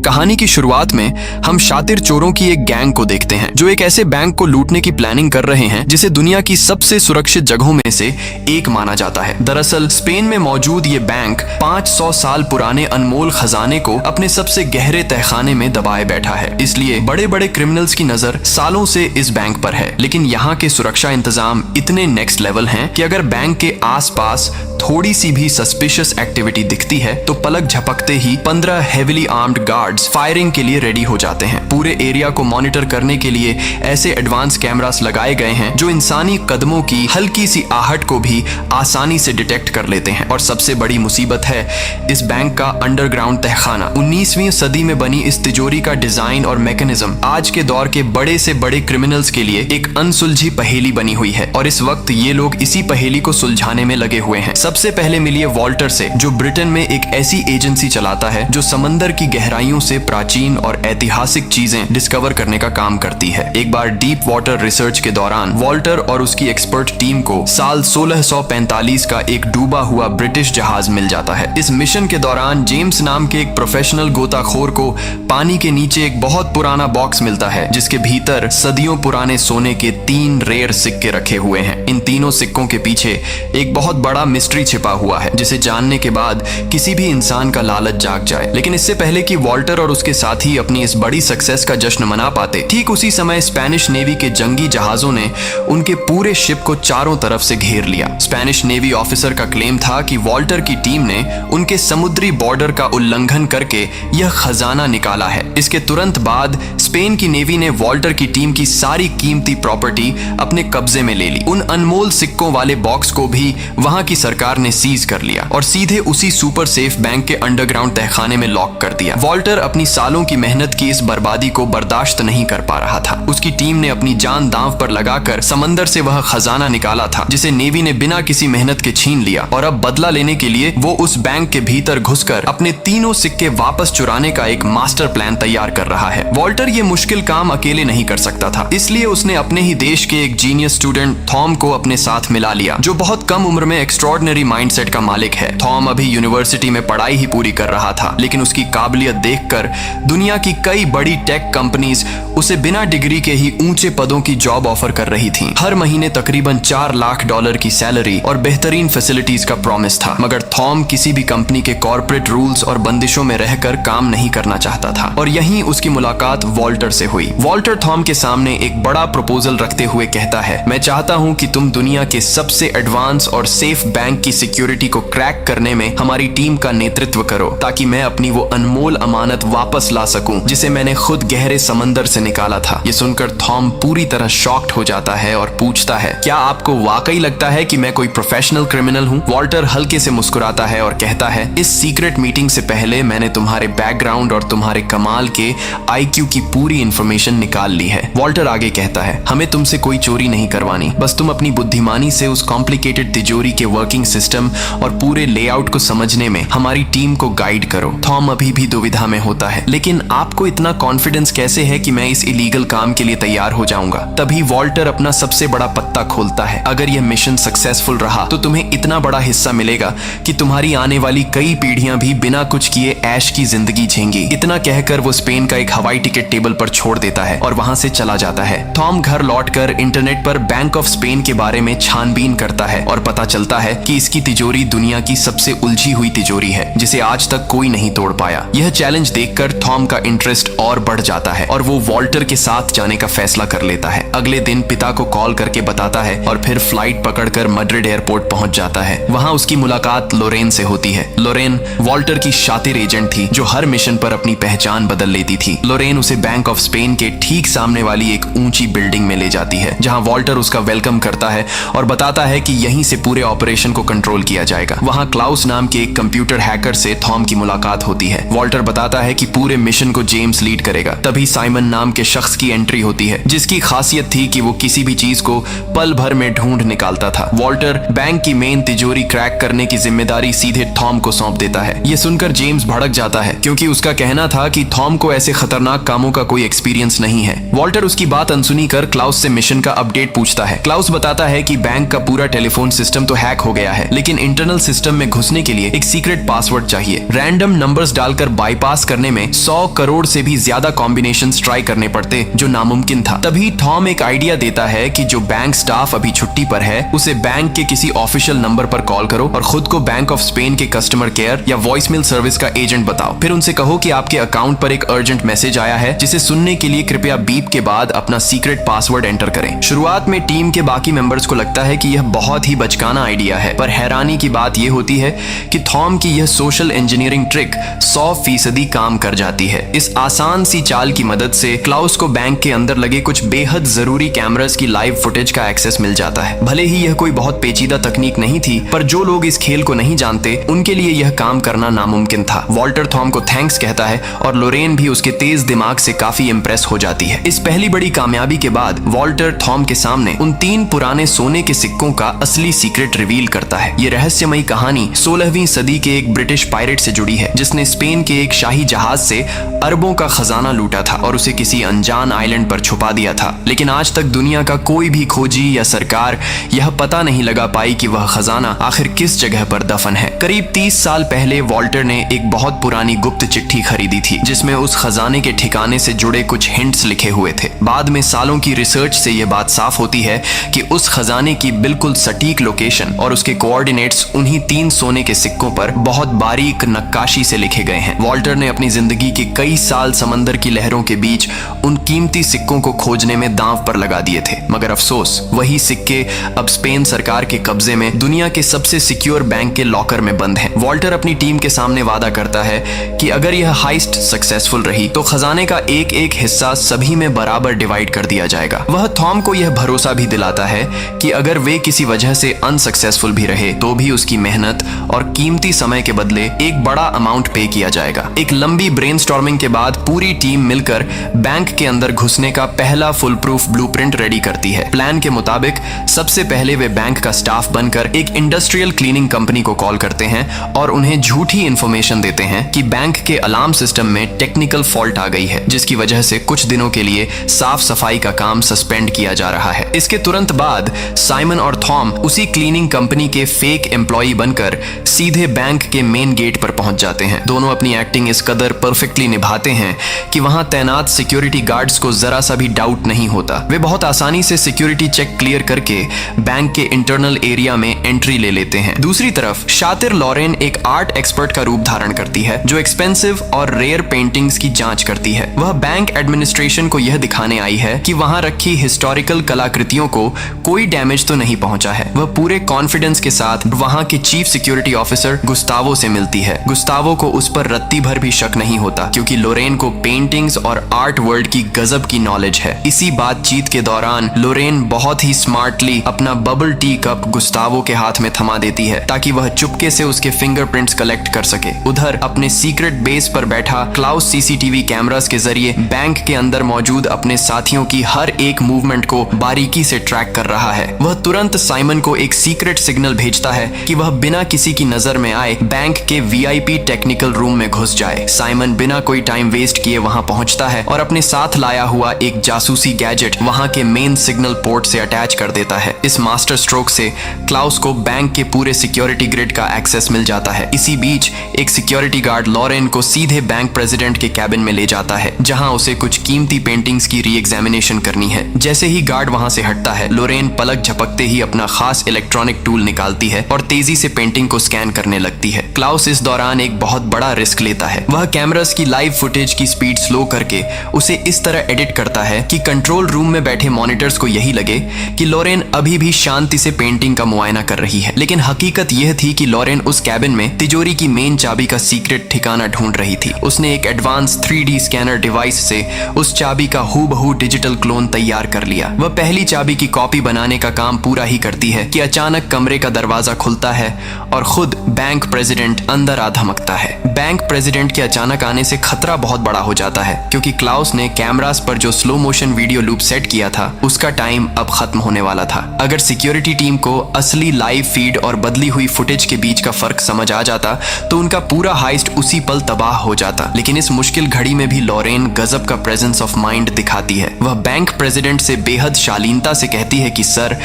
कहानी की शुरुआत में हम शातिर चोरों की एक गैंग को देखते हैं जो एक ऐसे बैंक को लूटने की प्लानिंग कर रहे हैं जिसे दुनिया की सबसे सुरक्षित जगहों में से एक माना जाता है। दरअसल स्पेन में मौजूद ये बैंक 500 साल पुराने अनमोल खजाने को अपने सबसे गहरे तहखाने में दबाए बैठा है, इसलिए बड़े बड़े क्रिमिनल्स की नजर सालों से इस बैंक पर है। लेकिन यहाँ के सुरक्षा इंतजाम इतने नेक्स्ट लेवल हैं कि अगर बैंक के आसपास थोड़ी सी भी सस्पिशियस एक्टिविटी दिखती है तो पलक झपकते ही 15 हेविली आर्म्ड गार्ड्स फायरिंग के लिए रेडी हो जाते हैं। पूरे एरिया को मॉनिटर करने के लिए ऐसे एडवांस कैमरास लगाए गए हैं जो इंसानी कदमों की हल्की सी आहट को भी आसानी से डिटेक्ट कर लेते हैं। और सबसे बड़ी मुसीबत है इस बैंक का अंडरग्राउंड तहखाना। 19वीं सदी में बनी इस तिजोरी का डिजाइन और मैकेनिज्म आज के दौर के बड़े से बड़े क्रिमिनल्स के लिए एक अनसुलझी पहेली बनी हुई है और इस वक्त ये लोग इसी पहेली को सुलझाने में लगे हुए हैं। सबसे पहले मिलिए वॉल्टर से, जो ब्रिटेन में एक ऐसी एजेंसी चलाता है जो समंदर की गहराइयों से प्राचीन और ऐतिहासिक चीजें डिस्कवर करने का काम करती है। एक बार डीप वाटर रिसर्च के दौरान वॉल्टर और उसकी एक्सपर्ट टीम को साल 1645 का एक डूबा हुआ ब्रिटिश जहाज मिल जाता है। इस मिशन के दौरान जेम्स नाम के एक प्रोफेशनल गोताखोर को पानी के नीचे एक बहुत पुराना बॉक्स मिलता है जिसके भीतर सदियों पुराने सोने के 3 रेयर सिक्के रखे हुए हैं। इन तीनों सिक्कों के पीछे एक बहुत बड़ा मिस्ट्री छिपा हुआ है जिसे जानने के बाद किसी भी इंसान का लालच जाग जाए। लेकिन इससे पहले कि वॉल्टर और उसके साथी अपनी इस बड़ी सक्सेस का जश्न मना पाते, ठीक उसी समय स्पेनिश नेवी के जंगी जहाजों ने उनके पूरे शिप को चारों तरफ से घेर लिया। स्पेनिश नेवी ऑफिसर का क्लेम था कि वॉल्टर की टीम ने उनके समुद्री बॉर्डर का उल्लंघन करके यह खजाना निकाला है। इसके तुरंत बाद स्पेन की नेवी ने वॉल्टर की टीम की सारी कीमती प्रॉपर्टी अपने कब्जे में ले ली। उन अनमोल सिक्कों वाले बॉक्स को भी वहां की सरकार ने सीज कर लिया और सीधे उसी सुपर सेफ बैंक के अंडरग्राउंड तहखाने में लॉक कर दिया। वॉल्टर अपनी सालों की मेहनत की इस बर्बादी को बर्दाश्त नहीं कर पा रहा था। उसकी टीम ने अपनी जान दांव पर लगाकर समंदर से वह खजाना निकाला था जिसे नेवी ने बिना किसी मेहनत के छीन लिया और अब बदला लेने के लिए वो उस बैंक के भीतर घुसकर अपने तीनों सिक्के वापस चुराने का एक मास्टर प्लान तैयार कर रहा है। वॉल्टर ये मुश्किल काम अकेले नहीं कर सकता था, इसलिए उसने अपने ही देश के एक जीनियस स्टूडेंट थॉम को अपने साथ मिला लिया जो बहुत कम उम्र में एक्स्ट्रॉर्डिनरी माइंडसेट का मालिक है। थॉम अभी यूनिवर्सिटी में पढ़ाई ही पूरी कर रहा था, लेकिन उसकी काबिलियत देखकर दुनिया की कई बड़ी टेक कंपनीज उसे बिना डिग्री के ही ऊंचे पदों की जॉब ऑफर कर रही थीं। हर महीने तकरीबन $4 लाख की सैलरी और बेहतरीन फैसिलिटीज का प्रॉमिस था। मगर थॉम किसी भी कंपनी के कॉर्पोरेट रूल्स और बंदिशों में रहकर काम नहीं करना चाहता था और यहीं उसकी मुलाकात वॉल्टर से हुई। वॉल्टर थॉम के सामने एक बड़ा प्रपोजल रखते हुए कहता है, मैं चाहता हूं कि तुम दुनिया के सबसे एडवांस और सेफ बैंक की सिक्योरिटी को क्रैक करने में हमारी टीम का नेतृत्व करो ताकि मैं अपनी वो अनमोल अमानत वापस ला सकूं जिसे मैंने खुद गहरे समंदर से निकाला था। ये सुनकर थॉम पूरी तरह शॉक्ड हो जाता है और पूछता है, क्या आपको वाकई लगता है कि मैं कोई प्रोफेशनल क्रिमिनल हूं? वॉल्टर हल्के से मुस्कुराता है और कहता है, इस सीक्रेट मीटिंग से पहले मैंने तुम्हारे बैकग्राउंड और तुम्हारे कमाल के IQ की पूरी इंफॉर्मेशन निकाल ली है। वॉल्टर आगे कहता है, हमें तुमसे कोई चोरी नहीं करवानी, बस तुम अपनी बुद्धिमानी से उस कॉम्प्लिकेटेड तिजोरी के वर्किंग सिस्टम और पूरे लेआउट को समझने में हमारी टीम को गाइड करो। थॉम अभी भी दुविधा में होता है, लेकिन आपको इतना कॉन्फिडेंस कैसे है कि मैं इस इलीगल काम के लिए तैयार हो जाऊंगा? तभी वॉल्टर अपना सबसे बड़ा पत्ता खोलता है, अगर यह मिशन सक्सेसफुल रहा तो तुम्हें इतना बड़ा हिस्सा मिलेगा कि तुम्हारी आने वाली कई पीढ़ियां भी बिना कुछ किए ऐश की जिंदगी झेंगी। इतना कहकर वो स्पेन का एक हवाई टिकट टेबल पर छोड़ देता है और वहां से चला जाता है। थॉम घर लौटकर इंटरनेट पर बैंक ऑफ स्पेन के बारे में छानबीन करता है और पता चलता है कि इसकी तिजोरी दुनिया की सबसे उलझी हुई तिजोरी है जिसे आज तक कोई नहीं तोड़ पाया। यह चैलेंज देखकर थॉम का इंटरेस्ट और बढ़ जाता है और वो वॉल्टर के साथ जाने का फैसला कर लेता है। अगले दिन पिता को कॉल करके बताता है और फिर फ्लाइट पकड़कर मैड्रिड एयरपोर्ट पहुंच जाता है। वहां उसकी मुलाकात लोरेन से होती है। लोरेन वॉल्टर की शातिर एजेंट थी जो हर मिशन पर अपनी पहचान बदल लेती थी। लोरेन उसे बैंक ऑफ स्पेन के ठीक सामने वाली एक ऊंची बिल्डिंग में ले जाती है जहां वॉल्टर उसका वेलकम करता है और बताता है कि यहीं से पूरे ऑपरेशन को कंट्रोल किया जाएगा। वहां क्लाउस नाम के एक कंप्यूटर हैकर से थॉम की मुलाकात होती है। वॉल्टर बताता है कि पूरे मिशन को जेम्स लीड करेगा। तभी साइमन नाम के शख्स की एंट्री होती है जिसकी खासियत थी कि वो किसी भी चीज को पल भर में ढूंढ निकालता था। वॉल्टर बैंक की मेन तिजोरी क्रैक करने की जिम्मेदारी सीधे थॉम को सौंप देता है। ये सुनकर जेम्स भड़क जाता है क्योंकि उसका कहना था कि थॉम को ऐसे खतरनाक कामों का कोई एक्सपीरियंस नहीं है। वॉल्टर उसकी बात अनसुनी कर क्लाउस से मिशन का अपडेट पूछता है। क्लाउस बताता है कि बैंक का पूरा टेलीफोन सिस्टम तो हैक हो गया है, लेकिन इंटरनल सिस्टम में घुसने के लिए एक सीक्रेट पासवर्ड चाहिए। रैंडम नंबर्स डालकर बाईपास करने में 100 करोड़ से भी ज्यादा कॉम्बिनेशंस ट्राई करने पड़ते, जो नामुमकिन था। तभी टॉम एक आइडिया देता है कि जो बैंक स्टाफ अभी छुट्टी पर है उसे बैंक के किसी ऑफिशियल नंबर पर कॉल करो और खुद को बैंक ऑफ स्पेन के कस्टमर केयर या वॉइसमेल सर्विस का एजेंट बताओ। फिर उनसे कहो कि आपके अकाउंट पर एक अर्जेंट मैसेज आया है, जिसे सुनने के लिए कृपया बीप के बाद अपना सीक्रेट पासवर्ड एंटर करें। शुरुआत में टीम के बाकी मेंबर्स को लगता है कि यह बहुत ही बचकाना आइडिया है, पर हैरानी की बात यह होती है कि थॉम की यह सोशल इंजीनियरिंग ट्रिक 100% काम कर जाती है। इस आसान सी चाल की मदद से क्लाउस को बैंक के अंदर लगे कुछ बेहद जरूरी कैमरास की लाइव फुटेज का एक्सेस मिल जाता है। भले ही यह कोई बहुत पेचीदा तकनीक नहीं थी, पर जो लोग इस खेल को नहीं जानते उनके लिए यह काम करना नामुमकिन था। वॉल्टर थॉम को थैंक्स कहता है और लोरेन भी उसके तेज दिमाग से काफी इंप्रेस हो जाती है। इस पहली बड़ी कामयाबी के बाद वॉल्टर थॉम के सामने उन 3 पुराने सोने के सिक्कों का असली सीक्रेट रिवील करता है। ये रहस्यमयी कहानी 16वीं सदी के एक ब्रिटिश पायरेट से जुड़ी है, जिसने स्पेन के एक शाही जहाज से अरबों का खजाना लूटा था और उसे किसी अनजान आइलैंड पर छुपा दिया था। लेकिन आज तक दुनिया का कोई भी खोजी या सरकार यह पता नहीं लगा पाई कि वह खजाना आखिर किस जगह पर दफन है। करीब 30 साल पहले वॉल्टर ने एक बहुत पुरानी गुप्त चिट्ठी खरीदी थी, जिसमें उस खजाने के ठिकाने से जुड़े कुछ हिंट्स लिखे हुए थे। बाद में सालों की रिसर्च से यह बात साफ होती है कि उस खजाने की बिल्कुल सटीक लोकेशन और उसके कोऑर्डिनेट्स उन्हीं 3 सोने के सिक्कों पर बहुत बारीक नक्काशी से लिखे गए हैं। वॉल्टर ने अपनी जिंदगी के कई साल समंदर की लहरों के बीच उन कीमती सिक्कों को खोजने में दांव पर लगा दिए थे, मगर अफसोस वही सिक्के अब स्पेन सरकार के कब्जे में दुनिया के सबसे सिक्योर बैंक के लॉकर में बंद हैं। वॉल्टर अपनी टीम के सामने वादा करता है कि अगर यह हाइस्ट सक्सेसफुल रही तो खजाने का एक एक हिस्सा सभी में बराबर डिवाइड कर दिया जाएगा। वह थॉम को यह भरोसा भी दिलाता है कि अगर वे किसी वजह से अनसक्सेसफुल भी रहे तो भी उसकी मेहनत और कीमती समय के बदले एक बड़ा अमाउंट पे किया जाएगा। एक लंबी ब्रेनस्टॉर्मिंग के बाद पूरी टीम मिलकर बैंक के अंदर घुसने का पहला फुल प्रूफ ब्लूप्रिंट रेडी करती है। प्लान के मुताबिक सबसे पहले वे बैंक का स्टाफ बनकर एक इंडस्ट्रियल क्लीनिंग कंपनी को कॉल करते हैं और उन्हें झूठी इंफॉर्मेशन देते हैं कि बैंक के अलार्म सिस्टम में टेक्निकल फॉल्ट आ गई है, जिसकी वजह से कुछ दिनों के लिए साफ सफाई का काम सस्पेंड किया जा रहा है। इसके तुरंत बाद साइमन और थॉम उसी क्लीनिंग कंपनी के फेक एम्प्लॉई बनकर सीधे बैंक के मेन गेट पर पहुंच जाते हैं। दोनों अपनी एक्टिंग इस कदर परफेक्टली निभाते हैं कि वहां तैनात सिक्योरिटी गार्ड्स को जरा सा भी डाउट नहीं होता। वे बहुत आसानी से सिक्योरिटी चेक क्लियर करके बैंक के इंटरनल एरिया में एंट्री ले लेते हैं। दूसरी तरफ शातिर लॉरेन एक आर्ट एक्सपर्ट का रूप धारण करती है, जो एक्सपेंसिव और रेयर पेंटिंग्स की जांच करती है। वह बैंक एडमिनिस्ट्रेशन को यह दिखाने आई है कि वहां रखी हिस्टोरिकल कलाकृतियों को कोई डैमेज तो नहीं पहुंचा है। वह पूरे कॉन्फिडेंस के साथ वहां के चीफ सिक्योरिटी ऑफिसर गुस्तावो से मिलती है। गुस्तावो को उस पर रत्ती भर भी शक नहीं होता, क्योंकि लोरेन को पेंटिंग्स और आर्ट वर्ल्ड की गजब की नॉलेज है। इसी बातचीत के दौरान लोरेन बहुत ही स्मार्टली अपना बबल टी कप गुस्तावो के हाथ में थमा देती है, ताकि वह चुपके से उसके फिंगरप्रिंट्स कलेक्ट कर सके। उधर अपने सीक्रेट बेस पर बैठा क्लाउस सीसीटीवी कैमरास के जरिए बैंक के अंदर मौजूद अपने साथियों की हर एक मूवमेंट को बारीकी से ट्रैक कर रहा है। वह तुरंत साइमन को एक सीक्रेट सिग्नल भेजता है कि वह बिना किसी की नजर में आए बैंक के वीआईपी टेक्निकल रूम में घुस जाए। साइमन बिना कोई टाइम वेस्ट किए वहां पहुंचता है और अपने साथ लाया हुआ एक जासूसी गैजेट वहां के मेन सिग्नल पोर्ट से अटैच कर देता है। इस मास्टर स्ट्रोक से क्लाउस को बैंक के पूरे सिक्योरिटी ग्रिड का एक्सेस मिल जाता है। इसी बीच एक सिक्योरिटी गार्ड लॉरेन को सीधे बैंक प्रेसिडेंट के कैबिन में ले जाता है, जहां उसे कुछ कीमती पेंटिंग्स की री एग्जामिनेशन करनी है। जैसे ही गार्ड वहां से हटता है, लोरेन पलक झपकते ही अपना खास इलेक्ट्रॉनिक टूल निकालती है और तेजी से पेंटिंग को स्कैन करने लगती है। क्लाउस इस दौरान एक बहुत बड़ा रिस्क लेता है। वह कैमरास की लाइव फुटेज की स्पीड स्लो करके उसे इस तरह एडिट करता है कि कंट्रोल रूम में बैठे मॉनिटर्स को यही लगे कि लोरेन अभी भी शांति से पेंटिंग का मुआयना कर रही है। लेकिन हकीकत यह थी कि लोरेन उस कैबिन में तिजोरी की मेन चाबी का सीक्रेट ठिकाना ढूंढ रही थी। उसने एक एडवांस 3D स्कैनर डिवाइस से उस चाबी का हूबहू डिजिटल क्लोन तैयार कर लिया। वह पहली चाबी की कॉपी बनाने का काम पूरा ही करती है कि अचानक कमरे का दरवाजा खुलता है और खुद बैंक प्रेसिडेंट अंदर आ धमकता है। बैंक प्रेसिडेंट के अचानक आने से खतरा बहुत बड़ा हो जाता है, क्योंकि क्लाउस ने कैमरास पर जो slow motion video loop set किया था उसका टाइम अब खत्म होने वाला था। अगर सिक्योरिटी टीम को असली लाइव फीड और बदली हुई फुटेज के बीच का फर्क समझ आ जाता तो उनका पूरा हाइस्ट उसी पल तबाह हो जाता। लेकिन इस मुश्किल घड़ी में भी लोरेन गजब का प्रेजेंस ऑफ माइंड दिखाती है। वह बैंक प्रेसिडेंट से बेहद शालीनता से कहती है कि सर,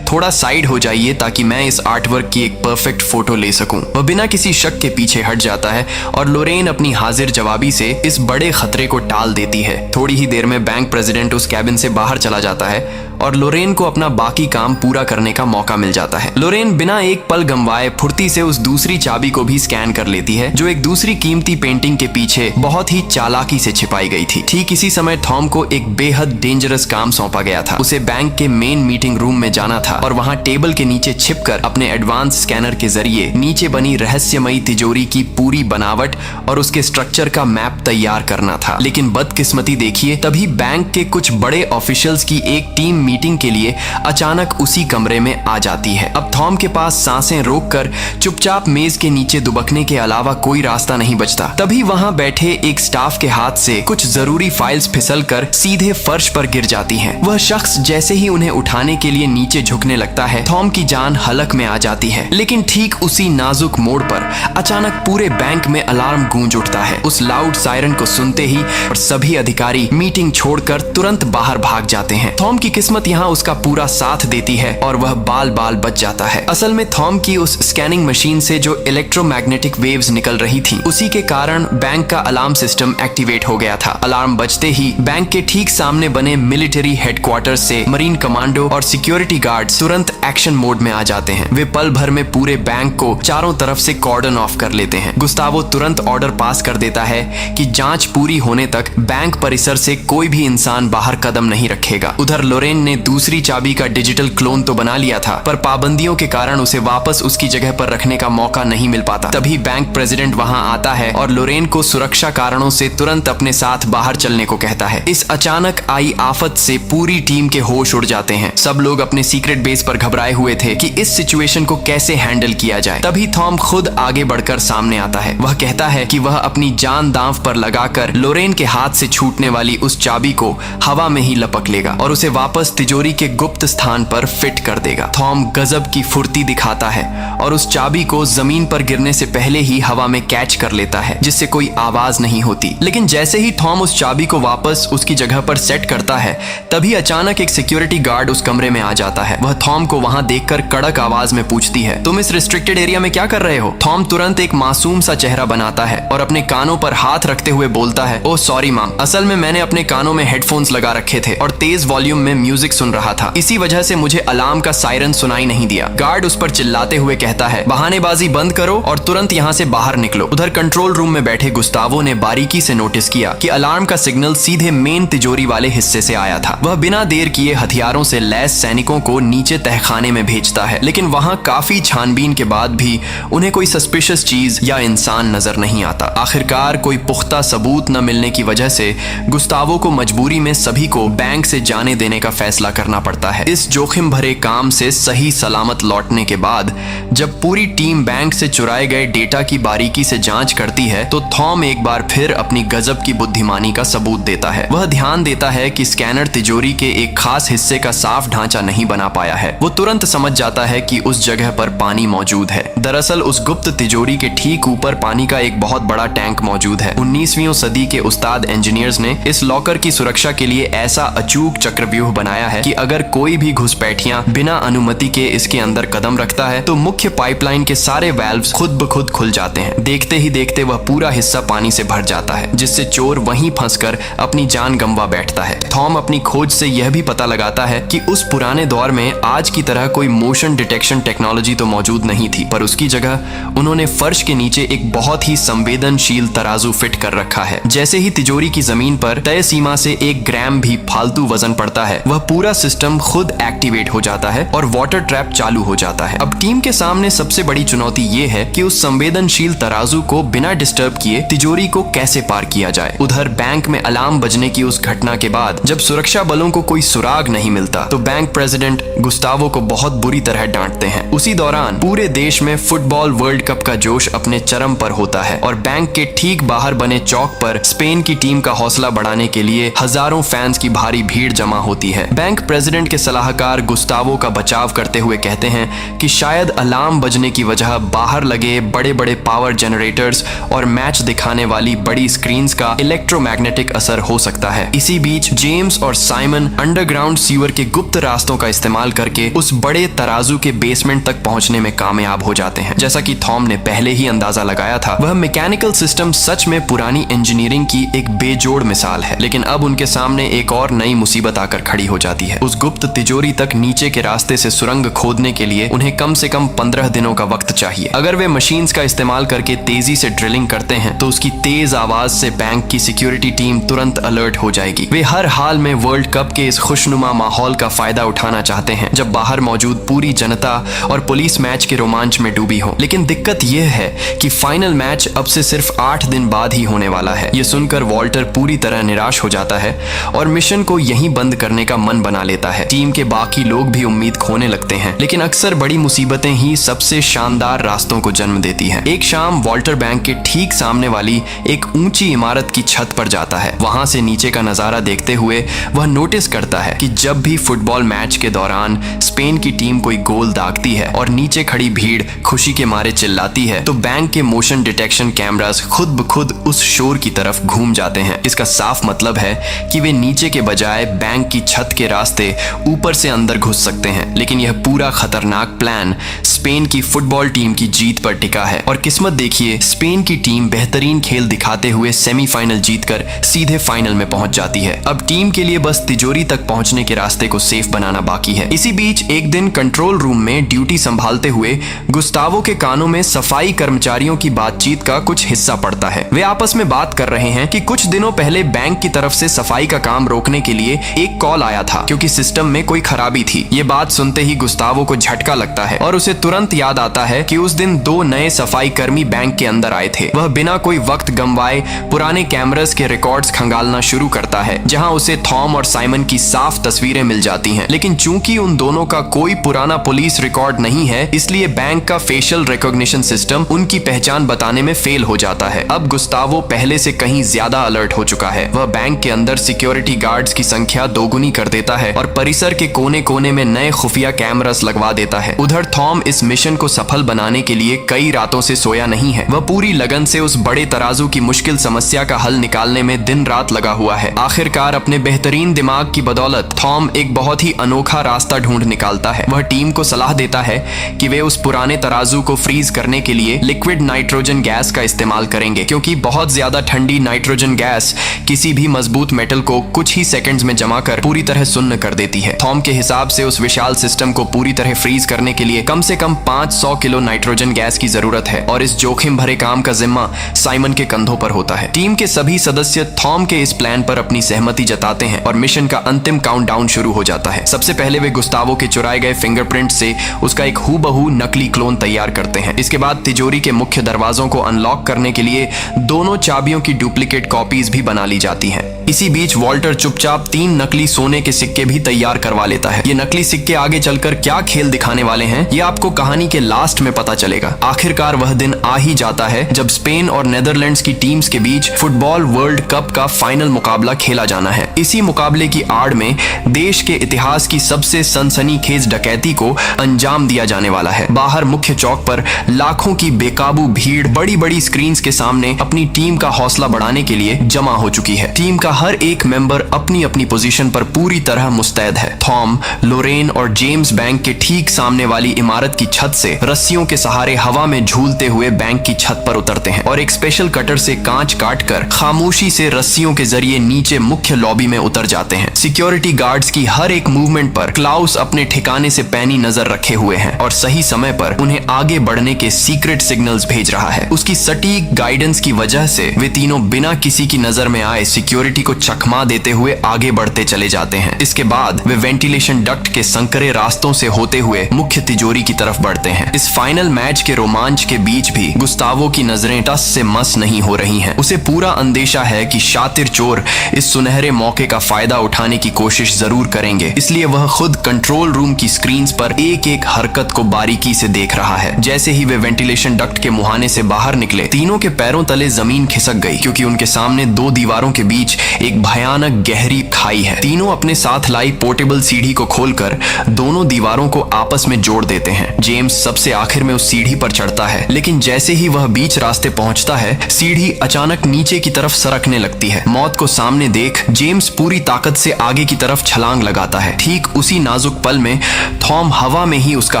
थोड़ा साइड हो जाइए ताकि मैं इस आर्टवर्क की एक परफेक्ट फोटो ले सकूं। वह बिना किसी शक के पीछे हट जाता है और लोरेन अपनी हाजिर जवाबी से इस बड़े खतरे को टाल देती है। थोड़ी ही देर में बैंक प्रेसिडेंट उस कैबिन से बाहर चला जाता है और लोरेन को अपना बाकी काम पूरा करने का मौका मिल जाता है। लोरेन बिना एक पल गंवाए फुर्ती से उस दूसरी चाबी को भी स्कैन कर लेती है जो एक दूसरी कीमती पेंटिंग के पीछे बहुत ही चालाकी से छिपाई गई थी। ठीक इसी समय थॉम को एक बेहद डेंजरस काम सौंपा गया था। उसे बैंक के मेन मीटिंग रूम में जाना था और वहां टेबल के नीचे छिपकर अपने एडवांस स्कैनर के जरिए नीचे बनी रहस्यमयी तिजोरी की पूरी बनावट और उसके स्ट्रक्चर का मैप तैयार करना था। लेकिन बदकिस्मती देखिए, तभी बैंक के कुछ बड़े ऑफिशियल्स की एक टीम मीटिंग के लिए अचानक उसी कमरे में आ जाती है। अब थॉम के पास सांसें रोककर चुपचाप मेज के नीचे दुबकने के अलावा कोई रास्ता नहीं बचता। तभी वहां बैठे एक स्टाफ के हाथ से कुछ जरूरी फाइल्स फिसलकर सीधे फर्श पर गिर जाती हैं। वह शख्स जैसे ही उन्हें उठाने के लिए नीचे झुकने लगता है, थॉम की जान हलक में आ जाती है। लेकिन ठीक उसी नाजुक मोड़ पर अचानक पूरे बैंक में अलार्म गूंज उठता है। उस लाउड सायरन को सुनते ही और सभी अधिकारी मीटिंग छोड़कर तुरंत बाहर भाग जाते हैं। थॉम की किस्मत यहाँ उसका पूरा साथ देती है और वह बाल बाल बच जाता है। असल में थॉम की उस स्कैनिंग मशीन से जो इलेक्ट्रोमैग्नेटिक वेव्स निकल रही थी, उसी के कारण बैंक का अलार्म सिस्टम एक्टिवेट हो गया था। अलार्म बजते ही बैंक के ठीक सामने बने मिलिट्री हेडक्वार्टर से मरीन कमांडो और सिक्योरिटी गार्ड्स तुरंत एक्शन मोड में आ जाते हैं। वे पल भर में पूरे बैंक को चारों तरफ से कॉर्डन ऑफ कर लेते हैं। गुस्तावो तुरंत ऑर्डर पास कर देता है कि जांच पूरी होने तक बैंक परिसर से कोई भी इंसान बाहर कदम नहीं रखेगा। उधर लोरेन ने दूसरी चाबी का डिजिटल क्लोन तो बना लिया था, पर पाबंदियों के कारण उसे वापस उसकी जगह पर रखने का मौका नहीं मिल पाता। तभी बैंक प्रेसिडेंट वहां आता है और लोरेन को सुरक्षा कारणों से तुरंत अपने साथ बाहर चलने को कहता है। इस अचानक आई आफत से पूरी टीम के होश उड़ जाते हैं। सब लोग अपने सीक्रेट बेस पर घबराए हुए थे कि इस सिचुएशन को कैसे हैंडल किया जाए। तभी थॉम खुद आगे बढ़कर सामने आता है। वह कहता है कि वह अपनी जान दांव पर लगाकर लोरेन के हाथ से छूटने वाली उस चाबी को हवा में ही लपक लेगा और उसे वापस तिजोरी के गुप्त स्थान पर फिट कर देगा। थॉम गजब की फुर्ती दिखाता है और उस चाबी को जमीन पर गिरने से पहले ही हवा में कैच कर लेता है, जिससे कोई आवाज नहीं होती। लेकिन जैसे ही थॉम उस चाबी को वापस उसकी जगह पर सेट करता है, तभी अचानक एक सिक्योरिटी गार्ड उस कमरे में आ जाता है। वह थॉम को वहां देखकर कड़क आवाज में पूछती है, तुम इस रिस्ट्रिक्टेड एरिया में क्या कर रहे हो? थॉम तुरंत एक मासूम सा चेहरा बनाता है और अपने कानों पर हाथ रखते हुए बोलता है, ओह सॉरी मैम, असल में मैंने अपने कानों में हेडफोन्स लगा रखे थे और तेज वॉल्यूम में म्यूजिक सुन रहा था, इसी वजह से मुझे अलार्म का सायरन सुनाई नहीं दिया। गार्ड उस पर चिल्लाते हुए कहता है, बहानेबाजी बंद करो और तुरंत यहाँ से बाहर निकलो। उधर कंट्रोल रूम में बैठे गुस्तावो ने बारीकी से नोटिस किया कि अलार्म का सिग्नल सीधे मेन तिजोरी वाले हिस्से से आया था। वह बिना देर किए हथियारों से लैस सैनिकों को नीचे तहखाने में भेजता है, लेकिन वहां काफी छानबीन के बाद भी उन्हें कोई सस्पिशियस चीज या इंसान नजर नहीं आता। आखिरकार कोई पुख्ता सबूत न मिलने की वजह से गुस्तावो को मजबूरी में सभी को बैंक से जाने देने का फैसला करना पड़ता है। इस जोखिम भरे काम से सही सलामत लौटने के बाद जब पूरी टीम बैंक से चुराए गए डेटा की बारीकी से जांच करती है, तो थॉम एक बार फिर अपनी गजब की बुद्धिमानी का सबूत देता है। वह ध्यान देता है कि स्कैनर तिजोरी के एक खास हिस्से का साफ ढांचा नहीं बना पाया है। वो तुरंत समझ जाता है कि उस जगह पर पानी मौजूद है। दरअसल उस गुप्त तिजोरी के ठीक ऊपर पानी का एक बहुत बड़ा टैंक मौजूद है। 19वीं सदी के उस्ताद इंजीनियर्स ने इस लॉकर की सुरक्षा के लिए ऐसा अचूक चक्रव्यूह बनाया है कि अगर कोई भी घुसपैठियां बिना अनुमति के इसके अंदर कदम रखता है तो मुख्य पाइपलाइन के सारे वाल्व्स खुद ब खुद खुल जाते हैं। देखते ही देखते वह पूरा हिस्सा पानी से भर जाता है, जिससे चोर वहीं फंसकर अपनी जान गंवा बैठता है। थॉम अपनी खोज से यह भी पता लगाता है कि उस पुराने दौर में आज की तरह कोई मोशन डिटेक्शन टेक्नोलॉजी तो मौजूद नहीं थी, पर उसकी जगह उन्होंने फर्श के नीचे एक बहुत ही संवेदनशील तराजू फिट कर रखा है। जैसे ही तिजोरी की जमीन पर तय सीमा से 1 ग्राम भी फालतू वजन पड़ता है, वह पूरा सिस्टम खुद एक्टिवेट हो जाता है और वाटर ट्रैप चालू हो जाता है। अब टीम के सामने सबसे बड़ी चुनौती ये है कि उस संवेदनशील तराजू को बिना डिस्टर्ब किए तिजोरी को कैसे पार किया जाए। उधर बैंक में अलार्म बजने की उस घटना के बाद जब सुरक्षा बलों को कोई सुराग नहीं मिलता, तो बैंक प्रेसिडेंट गुस्तावो को बहुत बुरी तरह डांटते हैं। उसी दौरान पूरे देश में फुटबॉल वर्ल्ड कप का जोश अपने चरम पर होता है और बैंक के ठीक बाहर बने चौक पर स्पेन की टीम का हौसला बढ़ाने के लिए हजारों फैंस की भारी भीड़ जमा होती है। बैंक प्रेसिडेंट के सलाहकार गुस्तावो का बचाव करते हुए कहते हैं कि शायद अलार्म बजने की वजह बाहर लगे बड़े बड़े पावर जनरेटर्स और मैच दिखाने वाली बड़ी स्क्रीन्स का इलेक्ट्रोमैग्नेटिक असर हो सकता है। इसी बीच जेम्स और साइमन अंडरग्राउंड सीवर के गुप्त रास्तों का इस्तेमाल करके उस बड़े तराजू के बेसमेंट तक पहुंचने में कामयाब हो जाते हैं। जैसा कि थॉम ने पहले ही अंदाजा लगाया था, वह मैकेनिकल सिस्टम सच में पुरानी इंजीनियरिंग की एक बेजोड़ मिसाल है। लेकिन अब उनके सामने एक और नई मुसीबत आकर खड़ी हो जाती है। उस गुप्त तिजोरी तक नीचे के रास्ते से सुरंग खोदने के लिए उन्हें कम से कम 15 दिनों का वक्त चाहिए। अगर वे मशीन्स का इस्तेमाल करके तेजी से ड्रिलिंग करते हैं तो उसकी तेज आवाज से बैंक की सिक्योरिटी टीम तुरंत अलर्ट हो जाएगी। वे हर हाल में वर्ल्ड कप के इस खुशनुमा माहौल का फायदा उठाना चाहते हैं जब बाहर मौजूद पूरी जनता और पुलिस मैच के रोमांच में डूबी हो। लेकिन दिक्कत यह है कि फाइनल मैच अब से सिर्फ 8 दिन बाद ही होने वाला है। यह सुनकर वॉल्टर पूरी तरह निराश हो जाता है और मिशन को यहीं बंद करने का मन बना लेता है। टीम के बाकी लोग भी उम्मीद खोने लगते हैं, लेकिन अक्सर बड़ी मुसीबतें ही सबसे शानदार रास्तों को जन्म देती हैं। एक शाम वॉल्टर बैंक के ठीक सामने वाली एक ऊंची इमारत की छत पर जाता है। वहां से नीचे का नजारा देखते हुए वह नोटिस करता है कि जब भी फुटबॉल मैच के दौरान स्पेन की टीम कोई गोल दागती है और नीचे खड़ी भीड़ खुशी के मारे चिल्लाती है तो बैंक के मोशन डिटेक्शन कैमरास खुद ब खुद उस शोर की तरफ घूम जाते हैं। इसका साफ मतलब है कि वे नीचे के बजाय बैंक की छत के रास्ते ऊपर से अंदर घुस सकते हैं। लेकिन यह पूरा खतरनाक प्लान स्पेन की फुटबॉल टीम की जीत पर टिका है और किस्मत देखिए, स्पेन की टीम बेहतरीन खेल दिखाते हुए सेमीफाइनल जीतकर सीधे फाइनल में पहुंच जाती है। अब टीम के लिए बस तिजोरी तक पहुंचने के रास्ते को सेफ बनाना बाकी है। इसी बीच एक दिन कंट्रोल रूम में ड्यूटी संभालते हुए गुस्तावो के कानों में सफाई कर्मचारियों की बातचीत का कुछ हिस्सा पड़ता है। वे आपस में बात कर रहे हैं कि कुछ दिनों पहले बैंक की तरफ से सफाई का काम रोकने के लिए एक कॉल आया था क्योंकि सिस्टम में कोई खराबी थी। ये बात सुनते ही गुस्तावो को झटका लगता है और उसे तुरंत याद आता है कि उस दिन 2 नए सफाई कर्मी बैंक के अंदर आए थे। वह बिना कोई वक्त गंवाए पुराने कैमरास के रिकॉर्ड्स खंगालना शुरू करता है, जहां उसे थॉम और साइमन की साफ तस्वीरें मिल जाती हैं। लेकिन चूंकि उन दोनों का कोई पुराना पुलिस रिकॉर्ड नहीं है, इसलिए बैंक का फेशियल रिकॉग्निशन सिस्टम उनकी पहचान बताने में फेल हो जाता है। अब गुस्तावो पहले से कहीं ज्यादा अलर्ट हो चुका है। वह बैंक के अंदर सिक्योरिटी गार्ड्स की संख्या दोगुनी कर देता है और परिसर के कोने कोने में नए खुफिया कैमरास लगवा देता है। उधर थॉम इस मिशन को सफल बनाने के लिए कई रातों से सोया नहीं है। वह पूरी लगन से उस बड़े तराजू की मुश्किल समस्या का हल निकालने में दिन रात लगा हुआ है। आखिरकार अपने बेहतरीन दिमाग की बदौलत थॉम एक बहुत ही अनोखा रास्ता ढूंढ निकालता है। वह टीम को सलाह देता है कि वे उस पुराने तराजू को फ्रीज करने के लिए लिक्विड नाइट्रोजन गैस का इस्तेमाल करेंगे, क्योंकि बहुत ज्यादा ठंडी नाइट्रोजन गैस किसी भी मजबूत मेटल को कुछ ही सेकंड्स में जमा कर पूरी तरह सुन्न कर देती है। थॉम के हिसाब से उस विशाल सिस्टम को पूरी तरह फ्रीज करने के लिए कम से कम 500 किलो नाइट्रोजन गैस की जरूरत है और इस जोखिम भरे काम का जिम्मा साइमन के कंधों पर होता है। टीम के सभी सदस्य थॉम के इस प्लान पर अपनी सहमति जताते हैं और मिशन का अंतिम काउंटडाउन शुरू हो जाता है। सबसे पहले वे गुस्तावो के चुराए गए फिंगरप्रिंट से उसका एक हूबहू नकली क्लोन तैयार करते हैं। इसके बाद तिजोरी के मुख्य दरवाजों को अनलॉक करने के लिए दोनों चाबियों की डुप्लीकेट कॉपीज भी बना ली जाती हैं। इसी बीच वॉल्टर चुपचाप 3 नकली सोने के सिक्के भी तैयार करवा लेता है। ये नकली सिक्के आगे चलकर क्या खेल दिखाने वाले हैं, ये आपको कहानी के लास्ट में पता चलेगा। आखिरकार वह दिन आ ही जाता है जब स्पेन और नेदरलैंड्स की टीम्स के बीच फुटबॉल वर्ल्ड कप का फाइनल मुकाबला खेला जाना है। इसी मुकाबले की आड़ में देश के इतिहास की सबसे सनसनीखेज डकैती को अंजाम दिया जाने वाला है। बाहर मुख्य चौक पर लाखों की बेकाबू भीड़ बड़ी बड़ी स्क्रीन्स के सामने अपनी टीम का हौसला बढ़ाने के लिए जमा हो चुकी है। टीम का हर एक मेंबर अपनी अपनी पोजीशन पर पूरी तरह मुस्तैद है। थॉम, लोरेन और जेम्स बैंक के ठीक सामने वाली इमारत की छत से रस्सियों के सहारे हवा में झूलते हुए बैंक की छत पर उतरते हैं और एक स्पेशल कटर से कांच काटकर खामोशी से रस्सियों के जरिए नीचे मुख्य लॉबी में उतर जाते हैं। सिक्योरिटी गार्ड्स की हर एक मूवमेंट पर क्लाउस अपने ठिकाने से पैनी नजर रखे हुए हैं और सही समय पर उन्हें आगे बढ़ने के सीक्रेट सिग्नल्स भेज रहा है। उसकी सटीक गाइडेंस की वजह से वे तीनों बिना किसी की नजर में आए सिक्योरिटी को चकमा देते हुए आगे बढ़ते चले जाते हैं। इसके बाद वे वेंटिलेशन डक्ट के संकरे रास्तों से होते हुए मुख्य तिजोरी की तरफ बढ़ते हैं। इस फाइनल मैच के रोमांच के बीच भी गुस्तावो की नजरें टस से मस नहीं हो रही हैं। उसे पूरा अंदेशा है कि शातिर चोर इस सुनहरे मौके का फायदा उठाने की कोशिश जरूर करेंगे, इसलिए वह खुद कंट्रोल रूम की स्क्रीन्स पर एक एक हरकत को बारीकी से देख रहा है। जैसे ही वे वेंटिलेशन डक्ट के मुहाने से बाहर निकले, तीनों के पैरों तले जमीन खिसक गई, क्योंकि उनके सामने 2 दीवारों के बीच एक भयानक गहरी खाई है। तीनों अपने साथ लाई पोर्टेबल सीढ़ी को खोलकर दोनों दीवारों को आपस में जोड़ देते हैं। जेम्स सबसे आखिर में उस सीढ़ी पर चढ़ता है, लेकिन जैसे ही वह बीच रास्ते पहुंचता है, सीढ़ी अचानक नीचे की तरफ सरकने लगती है। मौत को सामने देख जेम्स पूरी ताकत से आगे की तरफ छलांग लगाता है। ठीक उसी नाजुक पल में थॉम हवा में ही उसका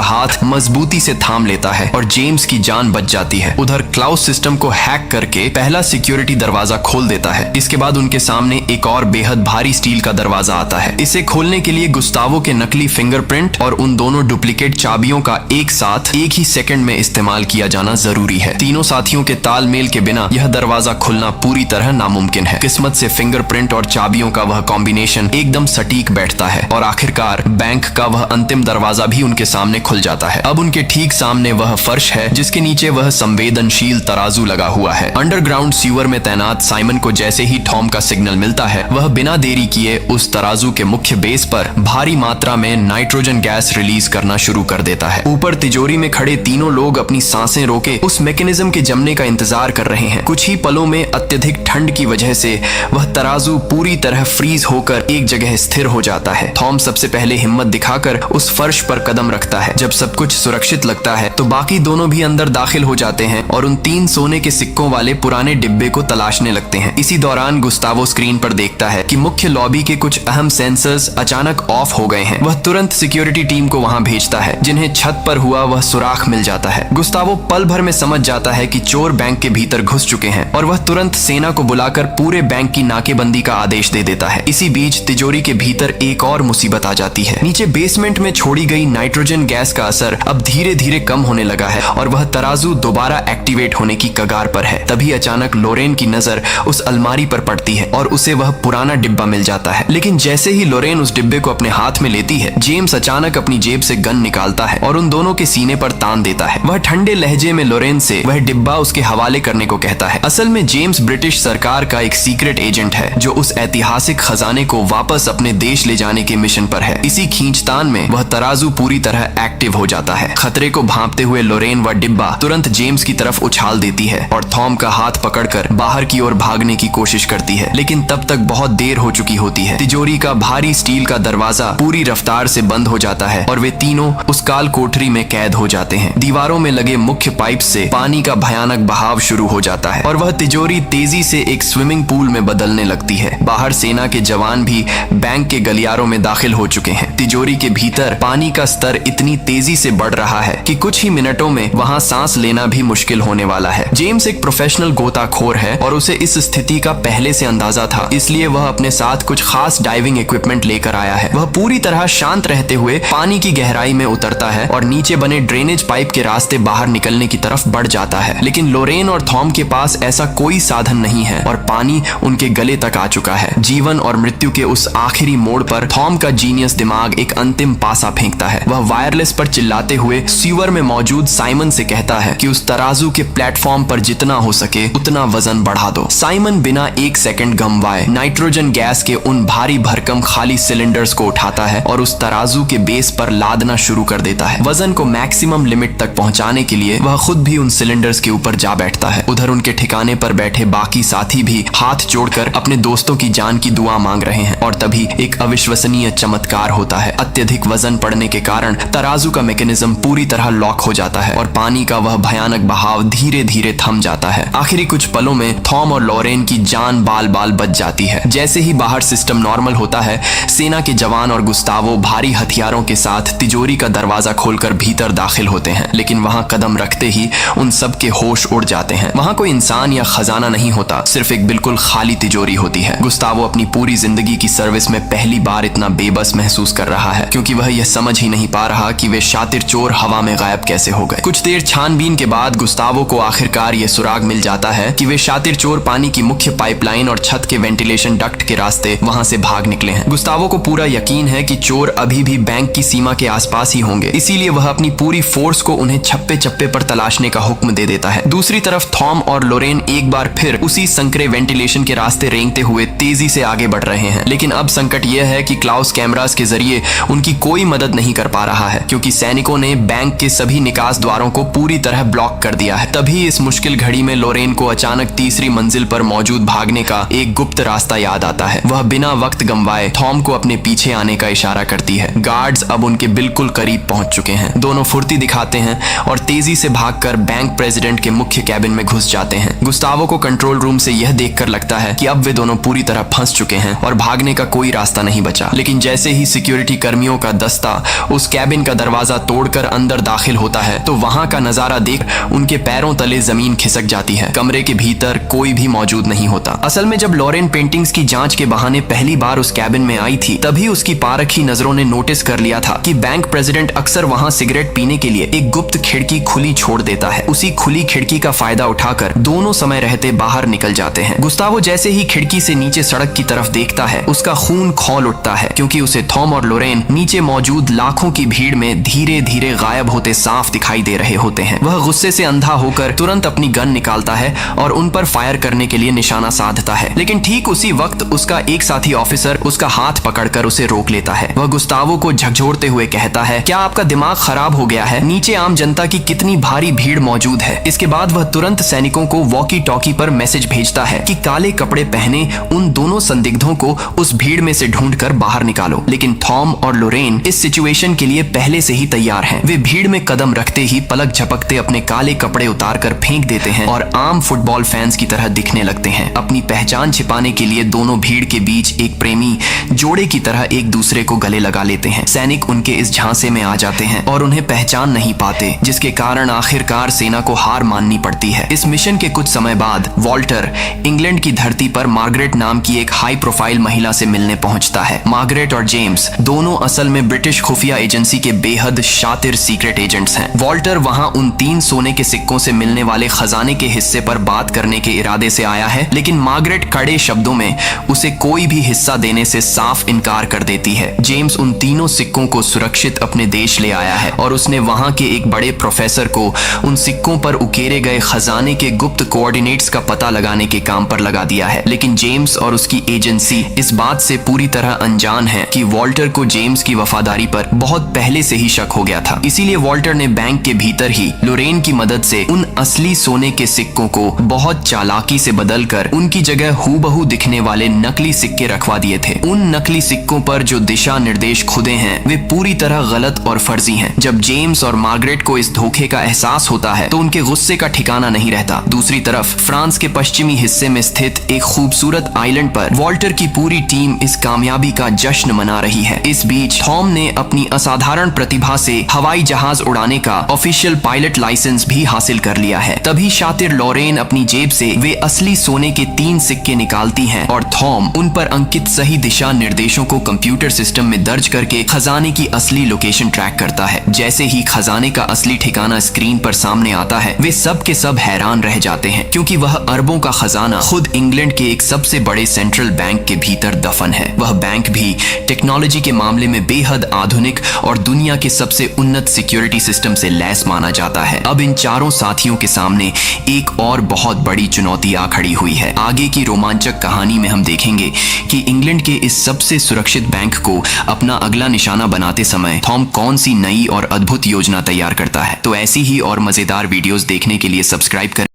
हाथ मजबूती से थाम लेता है और जेम्स की जान बच जाती है। उधर क्लाउस सिस्टम को हैक करके पहला सिक्योरिटी दरवाजा खोल देता है। इसके बाद उनके सामने एक और बेहद भारी स्टील का दरवाजा आता है। इसे खोलने के लिए गुस्तावो के नकली फिंगरप्रिंट और उन दोनों डुप्लीकेट चाबियों का एक साथ एक ही सेकंड में इस्तेमाल किया जाना जरूरी है। तीनों साथियों के तालमेल के बिना यह दरवाजा खुलना पूरी तरह नामुमकिन है। किस्मत से फिंगरप्रिंट और चाबियों का वह कॉम्बिनेशन एकदम सटीक बैठता है और आखिरकार बैंक का वह अंतिम दरवाजा भी उनके सामने खुल जाता है। अब उनके ठीक सामने वह फर्श है जिसके नीचे वह संवेदनशील तराजू लगा हुआ है। अंडरग्राउंड सीवर में तैनात साइमन को जैसे ही टॉम का सिग्नल मिलता है, वह बिना देरी किए उस तराजू के मुख्य बेस पर भारी मात्रा में नाइट्रोजन गैस रिलीज करना शुरू कर देता है। ऊपर तिजोरी में खड़े तीनों लोग अपनी सांसें रोके उस मैकेनिज्म के जमने का इंतजार कर रहे हैं। कुछ ही पलों में अत्यधिक ठंड की वजह से वह तराजू पूरी तरह फ्रीज होकर एक जगह स्थिर हो जाता है। थॉम सबसे पहले हिम्मत दिखाकर उस फर्श पर कदम रखता है। जब सब कुछ सुरक्षित लगता है तो बाकी दोनों भी अंदर दाखिल हो जाते हैं और उन 3 सोने के सिक्कों वाले पुराने डिब्बे को तलाशने लगते हैं। इसी दौरान गुस्तावो स्क्रीन पर देखता है कि मुख्य लॉबी के कुछ अहम सेंसर्स अचानक ऑफ हो गए हैं। वह तुरंत सिक्योरिटी टीम को वहां भेजता है, जिन्हें छत पर हुआ वह सुराख मिल जाता है। गुस्तावो पल भर में समझ जाता है कि चोर बैंक के भीतर घुस चुके हैं और वह तुरंत सेना को बुलाकर पूरे बैंक की नाकेबंदी का आदेश दे देता है। इसी बीच तिजोरी के भीतर एक और मुसीबत आ जाती है। नीचे बेसमेंट में छोड़ी गई नाइट्रोजन गैस का असर अब धीरे धीरे कम होने लगा है और वह तराजू दोबारा एक्टिवेट होने की कगार पर है। तभी अचानक लोरेन की नजर उस अलमारी पर पड़ती है और उसे वह पुराना डिब्बा मिल जाता है। लेकिन जैसे ही लोरेन उस डिब्बे को अपने हाथ में लेती है, जेम्स अचानक अपनी जेब से गन निकालता है और उन दोनों के सीने पर तान देता है। वह ठंडे लहजे में लोरेन से वह डिब्बा उसके हवाले करने को कहता है। असल में जेम्स ब्रिटिश सरकार का एक सीक्रेट एजेंट है जो उस ऐतिहासिक खजाने को वापस अपने देश ले जाने के मिशन पर है। इसी खींचतान में वह तराजू पूरी तरह एक्टिव हो जाता है। खतरे को भांपते हुए लोरेन वह डिब्बा तुरंत जेम्स की तरफ उछाल देती है और थॉम का हाथ पकड़कर बाहर की ओर भागने की कोशिश करती है, लेकिन तब तक बहुत देर हो चुकी होती है। तिजोरी का भारी स्टील का दरवाजा पूरी रफ्तार से बंद हो जाता है और वे तीनों उस काल कोठरी में कैद हो जाते हैं। दीवारों में लगे मुख्य पाइप से पानी का भयानक बहाव शुरू हो जाता है और वह तिजोरी तेजी से एक स्विमिंग पूल में बदलने लगती है। बाहर सेना के जवान भी बैंक के गलियारों में दाखिल हो चुके हैं। तिजोरी के भीतर पानी का स्तर इतनी तेजी से बढ़ रहा है कि कुछ ही मिनटों में वहां सांस लेना भी मुश्किल होने वाला है। जेम्स एक प्रोफेशनल गोताखोर है और उसे इस स्थिति का पहले से अंदाजा था, इसलिए वह अपने साथ कुछ खास डाइविंग इक्विपमेंट लेकर आया है। वह पूरी तरह शांत रहते हुए पानी की गहराई में उतरता है और नीचे बने ड्रेनेज पाइप के रास्ते बाहर निकलने की तरफ बढ़ जाता है। लेकिन लोरेन और थॉम के पास ऐसा कोई साधन नहीं है और पानी उनके गले तक आ चुका है। जीवन और मृत्यु के उस आखिरी मोड़ पर थॉम का जीनियस दिमाग एक अंतिम पासा फेंकता है। वह वायरलेस पर चिल्लाते हुए सीवर में मौजूद साइमन से कहता है कि उस तराजू के प्लेटफॉर्म पर जितना हो सके उतना वजन बढ़ा दो। साइमन बिना एक सेकंड गंवाए नाइट्रोजन गैस के उन भारी भरकम खाली सिलेंडर्स को उठाता है और उस तराजू के बेस पर लादना शुरू कर देता है। वजन को मैक्सिमम लिमिट तक पहुंचाने के लिए वह खुद भी उन सिलेंडर्स के ऊपर जा बैठता है। उधर उनके ठिकाने पर बैठे बाकी साथी भी हाथ जोड़कर अपने दोस्तों की जान की दुआ मांग रहे हैं और तभी एक अविश्वसनीय चमत्कार होता है। अत्यधिक वजन पड़ने के कारण तराजू का मैकेनिज्म पूरी तरह लॉक हो जाता है और पानी का वह भयानक बहाव धीरे धीरे थम जाता है। आखिरी कुछ पलों में थॉम और लोरेन की जान बाल बाल बच जाती है। जैसे ही बाहर सिस्टम नॉर्मल होता है, सेना के जवान और गुस्तावो भारी हथियारों के साथ तिजोरी का दरवाजा खोलकर भीतर दाखिल होते हैं। लेकिन वहां कदम रखते ही उन सब के होश उड़ जाते हैं। वहां कोई इंसान या खजाना नहीं होता, सिर्फ एक बिल्कुल खाली तिजोरी होती है। गुस्तावो अपनी पूरी जिंदगी की सर्विस में पहली बार इतना बेबस महसूस कर रहा है, क्योंकि वह यह समझ ही नहीं पा रहा कि वे शातिर चोर हवा में गायब कैसे हो गए। कुछ देर छानबीन के बाद गुस्तावो को आखिरकार यह सुराग मिल जाता है कि वे शातिर चोर पानी की मुख्य पाइपलाइन और छत के वेंटिलेशन डक्ट के रास्ते वहां से भाग निकले हैं। गुस्तावो को पूरा यकीन है कि चोर अभी भी बैंक की सीमा के आसपास ही होंगे, इसीलिए वह अपनी पूरी फोर्स को उन्हें छप्पे छप्पे पर तलाशने का हुक्म दे देता है। दूसरी तरफ थॉम और लोरेन एक बार फिर उसी संकरे वेंटिलेशन के रास्ते रेंगते हुए तेजी से आगे बढ़ रहे हैं। लेकिन अब संकट यह है कि क्लाउस कैमरास के जरिए उनकी कोई मदद नहीं कर पा रहा है, क्योंकि सैनिकों ने बैंक के सभी निकास द्वारों को पूरी तरह ब्लॉक कर दिया है। तभी इस मुश्किल घड़ी में लोरेन को अचानक तीसरी मंजिल पर मौजूद भागने का एक गुप्त रास्ता याद आता है। वह बिना वक्त गंवाए थॉम को अपने पीछे आने का इशारा करती है। गार्ड्स अब उनके बिल्कुल करीब पहुंच चुके हैं। दोनों फुर्ती दिखाते हैं और तेजी से भागकर बैंक प्रेसिडेंट के मुख्य कैबिन में घुस जाते हैं। गुस्तावो को कंट्रोल रूम से यह देखकर लगता है कि अब वे दोनों पूरी तरह फंस चुके हैं और भागने का कोई रास्ता नहीं बचा। लेकिन जैसे ही सिक्योरिटी कर्मियों का दस्ता उस कैबिन का दरवाजा तोड़कर अंदर दाखिल होता है तो वहां का नजारा देख उनके पैरों तले जमीन खिसक जाती है। कमरे के भीतर कोई भी मौजूद नहीं होता। असल में जब लॉरेन पेंटिंग्स की जांच के बहाने पहली बार उस कैबिन में आई थी तभी उसकी पारखी नजरों ने नोटिस कर लिया था कि बैंक प्रेसिडेंट अक्सर वहां सिगरेट पीने के लिए एक गुप्त खिड़की खुली छोड़ देता है। उसी खुली खिड़की का फायदा उठाकर दोनों समय रहते बाहर निकल जाते हैं। गुस्तावो जैसे ही खिड़की से नीचे सड़क की तरफ देखता है उसका खून खौल उठता है, क्योंकि उसे थॉम और लोरेन नीचे मौजूद लाखों की भीड़ में धीरे धीरे गायब होते साफ दिखाई दे रहे होते हैं। वह गुस्से से अंधा होकर तुरंत अपनी गन निकालता है और उन पर फायर करने के लिए निशाना साधता है। लेकिन ठीक उसी वक्त उसका एक साथी ऑफिसर उसका हाथ पकड़कर उसे रोक लेता है। वह गुस्तावो को झकझोरते हुए कहता है, क्या आपका दिमाग खराब हो गया है? नीचे आम जनता की कितनी भारी भीड़ मौजूद है। इसके बाद वह तुरंत सैनिकों को वॉकी टॉकी पर मैसेज भेजता है कि काले कपड़े पहने उन दोनों संदिग्धों को उस भीड़ में से ढूंढकर बाहर निकालो। लेकिन थॉम और लोरेन इस सिचुएशन के लिए पहले से ही तैयार हैं। वे भीड़ में कदम रखते ही पलक झपकते अपने काले कपड़े उतारकर फेंक देते हैं और आम फुटबॉल फैंस की तरह दिखने लगते हैं। अपनी पहचान छिपाने के लिए दोनों भीड़ के बीच एक प्रेमी जोड़े की तरह एक दूसरे को गले लगा लेते हैं। सैनिक उनके इस झांसे में आ जाते हैं और उन्हें पहचान नहीं पाते, जिसके कारण आखिरकार सेना को हार माननी पड़ती है। इस मिशन के कुछ समय बाद वॉल्टर इंग्लैंड की धरती पर मार्गरेट नाम की एक हाई प्रोफाइल महिला से मिलने पहुंचता है। मार्गरेट और जेम्स दोनों असल में ब्रिटिश खुफिया एजेंसी के बेहद शातिर सीक्रेट एजेंट्स हैं। वॉल्टर वहां उन 3 सोने के सिक्कों से मिलने वाले खजाने के हिस्से पर बात करने के इरादे से आया है, लेकिन मार्गरेट कड़े शब्दों में उसे कोई भी हिस्सा देने से साफ इनकार कर देती है। जेम्स उन तीनों सिक्कों को सुरक्षित अपने देश ले आया है और उसने वहां के एक बड़े प्रोफेसर को उन सिक्कों पर उकेरे गए खजाने के गुप्त कोऑर्डिनेट्स का पता लगाने के काम पर लगा दिया है। लेकिन जेम्स और उसकी एजेंसी इस बात से पूरी तरह अनजान है कि वॉल्टर को जेम्स की वफादारी पर बहुत पहले से ही शक हो गया था। इसीलिए वॉल्टर ने बैंक के भीतर ही लोरेन की मदद से उन असली सोने के सिक्कों को बहुत चालाकी से बदलकर उनकी जगह हूबहू दिखने वाले नकली सिक्के रखवा दिए थे। उन नकली सिक्कों पर जो दिशा निर्देश खुदे हैं वे पूरी तरह गलत और फर्जी हैं। जब जेम्स और मार्गरेट को इस धोखे का एहसास होता है तो उनके गुस्से का ठिकाना नहीं रहता। दूसरी तरफ फ्रांस के पश्चिमी हिस्से में स्थित एक खूबसूरत आइलैंड पर वॉल्टर की पूरी टीम इस कामयाबी का जश्न मना रही है। इस बीच थॉम ने अपनी असाधारण प्रतिभा से हवाई जहाज उड़ाने का ऑफिशियल पायलट लाइसेंस भी हासिल कर लिया है। तभी शातिर लोरेन अपनी जेब से वे असली सोने के 3 सिक्के निकालती हैं और थॉम उन पर अंकित सही दिशा निर्देशों को कंप्यूटर सिस्टम में दर्ज करके खजाने की असली लोकेशन ट्रैक करता है। जैसे ही खजाने का असली ठिकाना स्क्रीन पर सामने आता है वे सब के सब हैरान रह जाते हैं, क्योंकि वह अरबों का खजाना खुद इंग्लैंड के एक सबसे बड़े सेंट्रल बैंक के भीतर दफन है। वह बैंक भी टेक्नोलॉजी के मामले में बेहद आधुनिक और दुनिया के सबसे उन्नत सिक्योरिटी सिस्टम से लैस माना जाता है। अब इन चारों साथियों के सामने एक और बहुत बड़ी चुनौती आ खड़ी हुई है। आगे की रोमांचक कहानी में हम देखेंगे कि इंग्लैंड के इस सबसे सुरक्षित बैंक को अपना अगला निशाना बनाते समय थॉम कौन सी नई और अद्भुत योजना तैयार करता है। तो ऐसी ही और मजेदार वीडियोस देखने के लिए सब्सक्राइब करें।